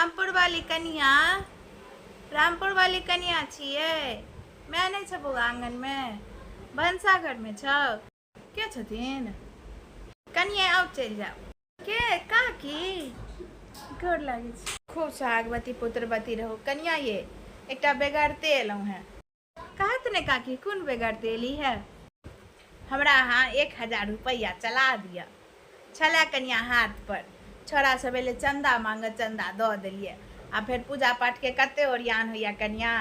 रामपुर वाली कनिया, रामपुर वाली कनिया छिए। मैं नहीं छबो आंगन में, भनसाघर में छौ। के छथिन कनिया? आओ चल जाओ। के काकी गोर लागे छी। खूब सोहागवती पुत्रवती रहो कनिया। ये एकटा बेगारते एलहुँ हैं। कहत ने काकी कौन बेगारते एली है? हमरा अहाँ 1000 रुपया चला दिया छलै कनिया हाथ पर। छोरा सब एले चंदा मांगे, चंदा दऽ देलिए। आ फिर पूजा पाठ के कते ओरियान होइया कनिया,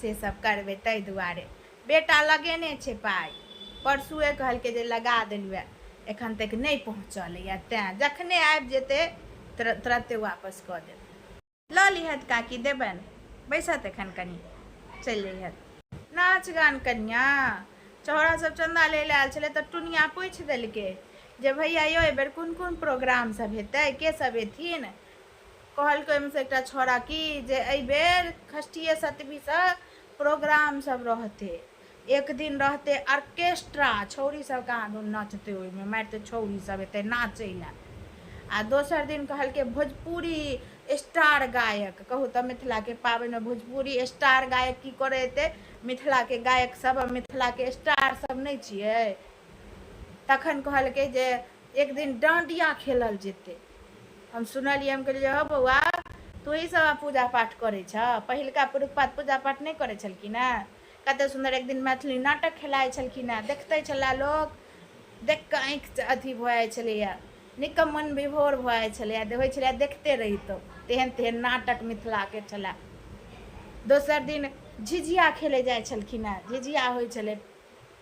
से सब करबे। तै दुआरे बेटा लगेने छे पाई, परसुए कहलके जे लगा देलिए, एखन तक नहीं पहुँचल है। तें जखने आबि जेते तुरंते वापस कऽ देब। लऽ लिहत काकी, देबन। बैसत एखन कनी, चलि जइहत। नाच गान कनिया, छोरा सब चंदा ले आयल छलै तऽ टुनिया पूछि देलकै जे भैया यो एहि बेर कोन कोन प्रोग्राम सब हेतै, के सब एथिन। कहलकै ओहिमे से एकटा छोरा की जे एहि बेर षष्ठीए सतमी से प्रोग्राम सब रहते। एक दिन रहते ऑर्केस्ट्रा, छौरी सब कहाँ दून नाचते, ओहिमे मारिते छौरी सब एते नाचै लए। आ दोसर दिन कहलकै भोजपुरी स्टार गायक। कहू तऽ मिथिला के पाबनि में भोजपुरी स्टार गायक की करे एते? मिथिला के गायक सब, मिथिला के स्टार सब नहीं छिए। तखन कहलकै जे एक दिन डांडिया खेलल जेते। हम सुनलिए, हम कहलिए हो बौआ तू ही सब पूजा पाठ करे छ, पहिलका पुरुखपात पूजा पाठ नहीं करे छलखिन हैं। कते सुंदर एक दिन मैथिली नाटक खेलाय छलखिन हैं, देखते छला लोग, देख के आँखि अथी भऽ जाइ छलैया, निकम मन विभोर भऽ जाइ छलैया, होइ छलैया देखते रहितो। तेहन तेहन नाटक मिथिला के छला। दोसर दिन झिझिया खेले जाइ छलखिन हैं, झिझिया होइ छलै।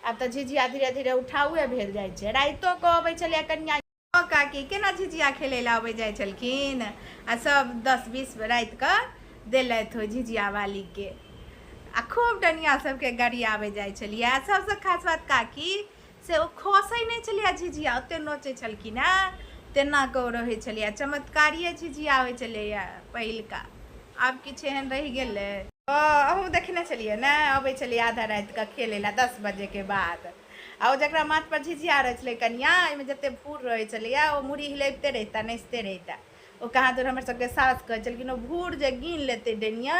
आब तऽ झिझिया धीरे धीरे उठाउए भेल जाइ छै। राइतो कऽ अबै छलैया कनिया। काकी केना झिझिया खेले ला अबै जाइ छलखिन, आ सब 10-20 राति कऽ देलथि हो झिझिया वाली के। आ खूब डनिया सबके गरियाबै जाइ छलियै। सबसँ खास बात काकी से ओ खोसै नहीं छलियै झिझिया, ओते नोचै छलखिन हैं, तेना कऽ रहै छलियै। चमत्कारिये झिझिया होइ छलैया पहिलका। आब किछु एहन रहि गेलै? अहूँ देखने छलियै ने, अबै छलियै आधा राति कऽ खेलै ला 10 बजे के बाद। आ ओ जकरा माथ पर झिझिया रहै छलै कनिया, एहिमे जते भूर रहै छलैया, ओ मुड़ी हिलैबते रहिता, नैचते रहिता। ओ कहाँ दूर हमर सबके सास कहै छलखिन, ओ भूर जे गिन लेते डेनिया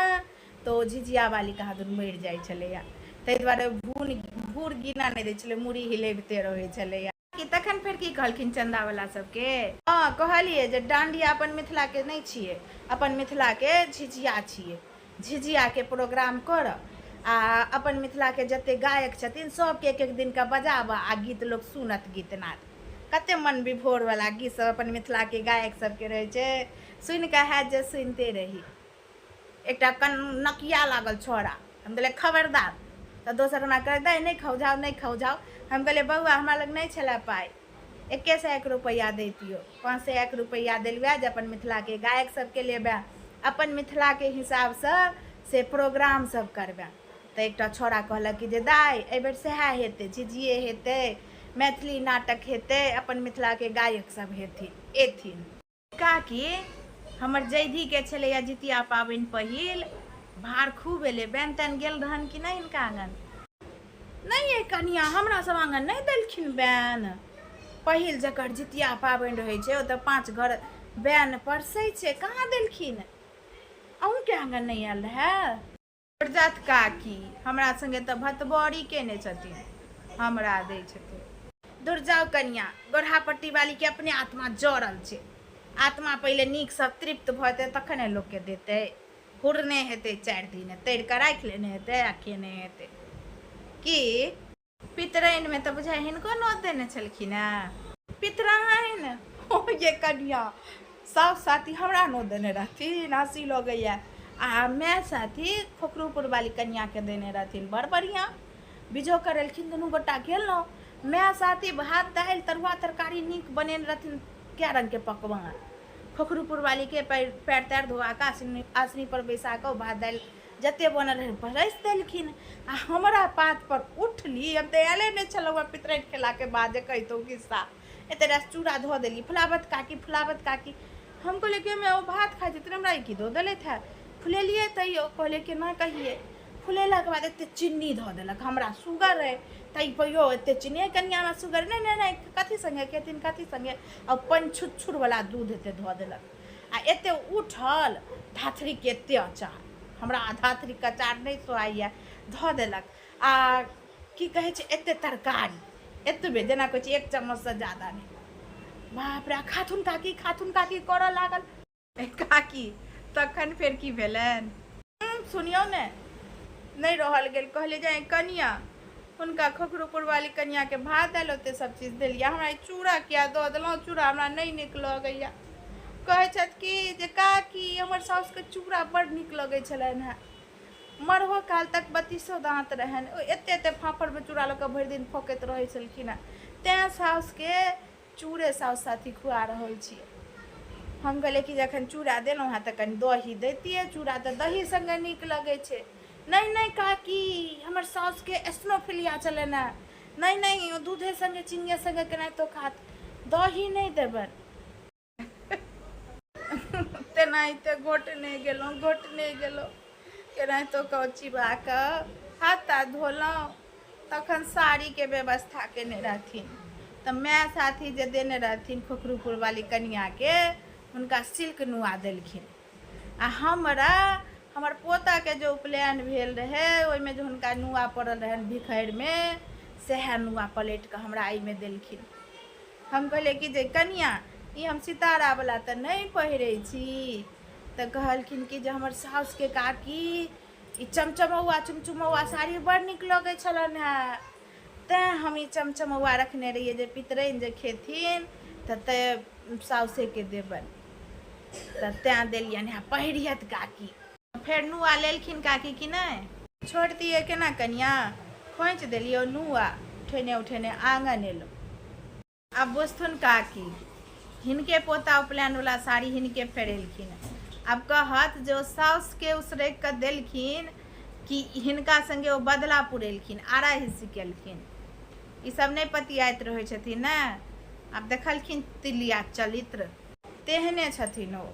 तो ओ झिझिया वाली कहाँ दूर मरि जाइ छलैया। ताहि दुआरे भूर गिना नहीं दै छलै, मुड़ी हिलैबते रहै छलैया। तखन फेर की कहलखिन चंदा वाला सबके? हाँ कहलिए जे डांडिया अपन मिथिला के नहीं छिए, अपन मिथिला के झिझिया छिए। झिझिया के प्रोग्राम कर आ अपन मिथिला के जते गायक छथिन सबके एक दिन का बजाबा, आ गीत लोग सुनत, गीतनाद। कते मन विभोर वाला गीत सब अपन मिथिला के गायक सबके रहे छे, सुन के है जे सुनते रही। एकटा नकिया लागल छोरा, हम कहलिए खबरदार। तो दोसर हमरा कह दे नहीं खौझाओ, नहीं खौझाओ। हम कहलिए बउआ हमरा लग नहीं छला पाई, 100 रुपया दैतियो। 500 रुपया दिलबै जे अपन मिथिला के गायक सबके लेबै, अपन मिथिला के हिसाब से प्रोग्राम सब करबै। तो एकटा छोरा कहलक कि जे दाई एहि बेर सएह हेतै, झिझिये हेतै, मैथिली नाटक हेतै, अपन मिथिला के गायक सब एथिन। काकी हमर जैधी के छलैया जितिया पाबनि पहिल, भार खूब एलै। बैन तैन गेल रहन कि नहीं हिनका आंगन? नहीं ये कनिया, हमरा सब आंगन नहीं देलखिन बैन। पहिल जकर जितिया पाबनि रहै छै, ओ तऽ 5 घर बैन परसै छै, कहाँ देलखिन? अहूँ के आंगन नहीं आयल रहे? जात काकी हमरा संगे तऽ भतबड़ी केने छथिन, हमरा दै छथिन। दूर जाओ कनिया, गोरहा पट्टी वाली के अपने आत्मा जड़ल छै। आत्मा पहले नीक सब तृप्त भऽ तखने लोक के देतै। हुरने हेतै 4 दिन, तैर कऽ राखि लेने हेतै आ खेने हेतै। की पितरैन में तऽ बुझाइ हिनको नोत देने छलखिन हैं। पितरैन हो ये कनिया, साफ साथी हमरा नोत देने रहथिन, हंसी लगैया। आ मैं साथी खोखरूपुर वाली कन्या के देने रहथिन, बड़ बढ़िया। बीजो करेलखिन, दुनू गोटा गेलहुँ। मैं साथी भात दालि तरुआ तरकारी नीक बनेने रहथिन, कए रंग के पकवान। खोखरूपुर वाली के पैर तैर धोआ कऽ आसनी पर बैसा कऽ भात दालि जते बनल रहे परस देलखिन। आ हमरा पात पर उठली, हम तऽ आयले नहीं छलहुँ पितरैन खेला के बाद, जे कहितौ किस्सा। एते रास चूड़ा धो देली, फुलावत काकी फुलावत काकी। हम कहलिए कि मैं वो भात खाई थी, हमरा की दो देलथि है? फुलेलिए तैयो कहलिए कि ना कहिए। फुलेला के बाद एते चीनी धो देलक, हमरा सुगर है तैयो एते चीनी। कनिया में सुगर नहीं नहीं नहीं, कथी संगे खेथिन, कथी संगे? और पंचुच्छुर वाला दूध एते धो देलक। आ एते उठल धाथरीके एते अचार, हमरा धाथरीके अचार नहीं सोहाइए, धऽ देलक। आ की कहै छै एते तरकारी, एतबे जेना कहै छै 1 चम्मचसँ ज्यादा नहीं। बाप रे, खाथुन काकी करऽ लागल। काकी तखन फेर की भेलनि सुनियौ ने, नहीं रहल गेल। कहलिए जे कनिया हुनका खोखरूपुर वाली कनिया के भात दालि ओते सब चीज देलिए, हमरा चूड़ा किया दऽ देलहुँ, चूड़ा हमरा नहीं नीक लगैया। कहै छथि कि जे काकी हमर साउसके चूड़ा बड़ नीक लगै छलनि हेँ, मरहो काल तक 32 दाँत रहनि, एते एते फाफड़मे चूड़ा लऽ कऽ भरि दिन फोकैत रहै छलखिन हेँ। तेँ साउसके चूड़े साउस साथी खुआ रहल छियै। हम कहलिए कि जखन चूड़ा देलहुँ हेँ तऽ कनि दही दैतियै, चूड़ा तऽ दही सङ्गे नीक लगै छै। नहीं काकी हमर साउसके एस्नोफिलिया छलनि हेँ, नहीं दूधे सङ्गे चीनिये सङ्गे केनाहितो खात, दही नहीं देबनि। तेनाहिते घोटने गेलहुँ केनाहितो कऽ चिबा कऽ हाथ ता धोलहुँ। तखन साड़ीके व्यवस्था केने रहथिन, तऽ माय साथी जे देने रहथिन खोखरूपुर वाली कनियाके, हुनका सिल्क नुआ देलखिन। आ हमर पोताके जो उपनयन भेल रहे, ओहिमे जो हुनका नुआ पड़ल रहनि भिखैरमे, सएह नुआ पलटि कऽ हमरा एहिमे देलखिन। हम कहलिए कि जे कनिया ई हम सितारावला तऽ नहीं पहिरै छी, तऽ कहलखिन कि जे हमर साउसके काकी ई चमचमौआ साड़ी बड़ नीक लगै छलनि हेँ, तेँ हम ई चमचमौआ रखने रहिए जे पितरैन जे खेथिन तऽ साउसेके देबनि, तऽ तेँ देलियनि हेँ, पहिरियत काकी। फेर नुआ लेलखिन काकी कि नहीं, छोड़ि दिए केना कनिया, खोइच देलिए नुआ, उठेने आँगन एलहुँ। आब बुझथुन काकी, हिनके पोता उपनयनवला साड़ी हिनके फेरेलखिन। आब कहत जे ओ साउसके उसरैग कऽ देलखिन कि हिनका संगे ओ बदला पुरेलखिन, आरा हिस्सी केलखिन। ई सब नहीं पतियाइत रहै छथिन ने। आब देखलखिन तिलिया चरित्र, तेहने छथिन ओ।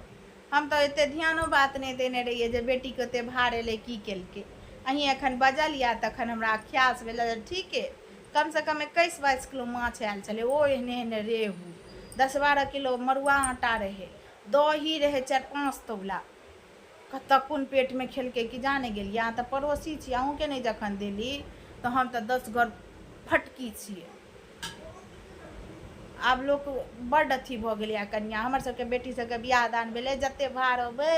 हम तऽ एते ध्यानो बात नहीं देने रहिए जे बेटीके ओते भार एलै की केलकै। अहीं एखन बजलिया तखन हमरा ख्यास भेल जे ठीके, कम से कम 21-22 किलो माछ आयल छलै, ओ एहने रेहू, 10-12 किलो मरुआ आटा रहे, दही रहे 4-5 तौला। कतऽ कोन पेटमे खेलकै कि जाने गेलिए। अहाँ तऽ पड़ोसी छी, अहूँके नहीं जखन देली तऽ हम तऽ 10 घर फटकी छियै। आब लोक बड्ड अथी भऽ गेलै। कनिया हमर सबके बेटी सबके बियाह दान भेलै, जते भार अबै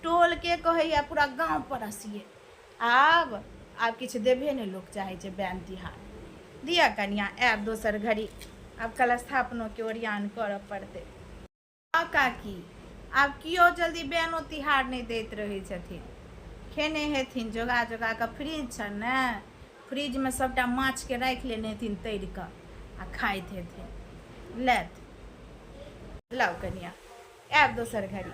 टोलके कहैया पूरा गाँव परसिए। आब किछु देबे नहि लोक चाहै छै बैन तिहार। दिया कनिया, आयब दोसर घड़ी, आब कलस्थापनोके ओरियान करऽ पड़तै। काकी आब कियो जल्दी बैनो तिहार नहीं दैत रहै छथिन, खेने हेथिन जोगा कऽ, फ्रिज छनि ने, फ्रिजमे सबटा माछके राखि लेने हेथिन तैर कऽ आ खाइत हेथिन। लेत लाउ कनिया, आयब दोसर घड़ी।